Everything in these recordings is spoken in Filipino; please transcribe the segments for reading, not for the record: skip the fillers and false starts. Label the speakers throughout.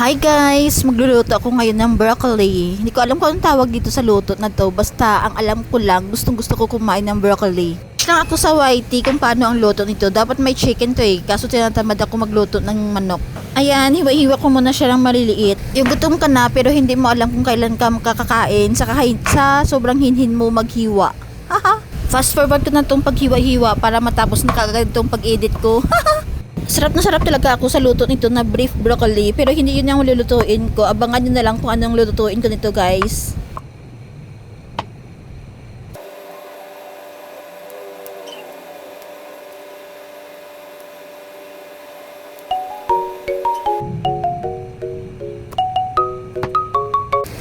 Speaker 1: Hi guys! Magluluto ako ngayon ng broccoli. Hindi ko alam kung anong tawag dito sa luto na to. Basta ang alam ko lang, gustong gusto ko kumain ng broccoli. Lang ako sa YT kung paano ang luto nito. Dapat may chicken to kaso tinatamad ako magluto ng manok. Ayan, hiwa-hiwa ko muna siya ng maliliit. Yung gutom ka na pero hindi mo alam kung kailan ka makakakain sa sobrang hinhin mo maghiwa. Haha! Fast forward ko na tong paghiwa-hiwa para matapos na kagad tong pag-edit ko. Sarap na sarap talaga ako sa luto nito na beef broccoli, pero hindi yun yung lulutuin ko. Abangan nyo na lang kung anong lulutuin ko nito guys.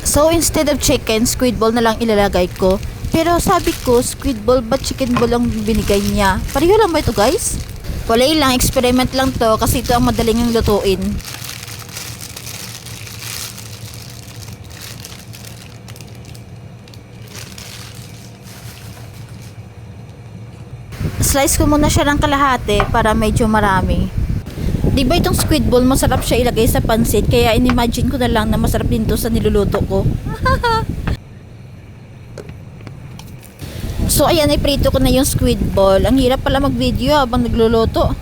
Speaker 1: So instead of chicken, squid ball na lang ilalagay ko. Pero sabi ko, squid ball ba chicken ball ang binigay niya? Pareho lang ba ito guys? Wala lang, experiment lang to kasi ito ang madaling yung lutuin. Slice ko muna siya ng kalahati para medyo marami. Diba itong squid ball masarap siya ilagay sa pansit, kaya inimagine ko na lang na masarap din to sa niluluto ko. So ayan, iprito ko na yung squid ball. Ang hirap pala mag-video habang nagluluto.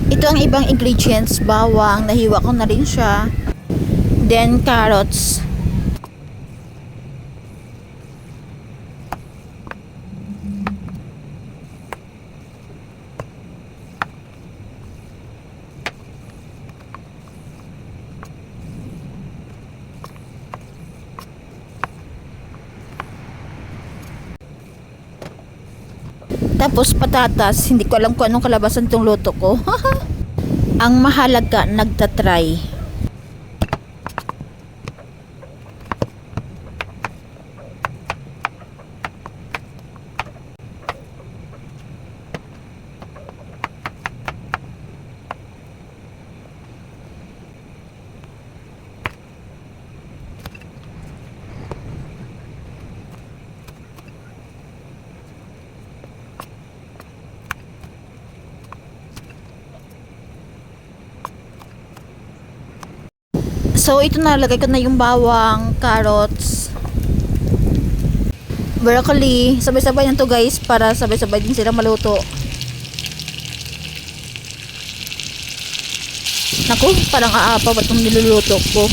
Speaker 1: Ito ang ibang ingredients, bawang, nahiwa ko na rin siya. Then carrots. Tapos patatas, hindi ko alam kung anong kalabasan tong luto ko. Ang mahalaga, nagtatry. So ito na, lagay ko na yung bawang, carrots, broccoli. Sabay-sabay yan to guys para sabay-sabay din sila maluto. Naku, parang aapaw ba itong niluluto ko.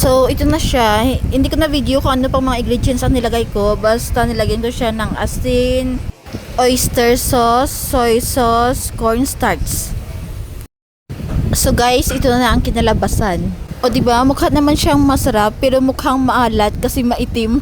Speaker 1: So, ito na siya. Hindi ko na video kung ano pang mga ingredients ang nilagay ko. Basta nilagyan ko siya ng asin, oyster sauce, soy sauce, cornstarch. So guys, ito na ang kinalabasan. O diba, mukha naman siyang masarap pero mukhang maalat kasi maitim.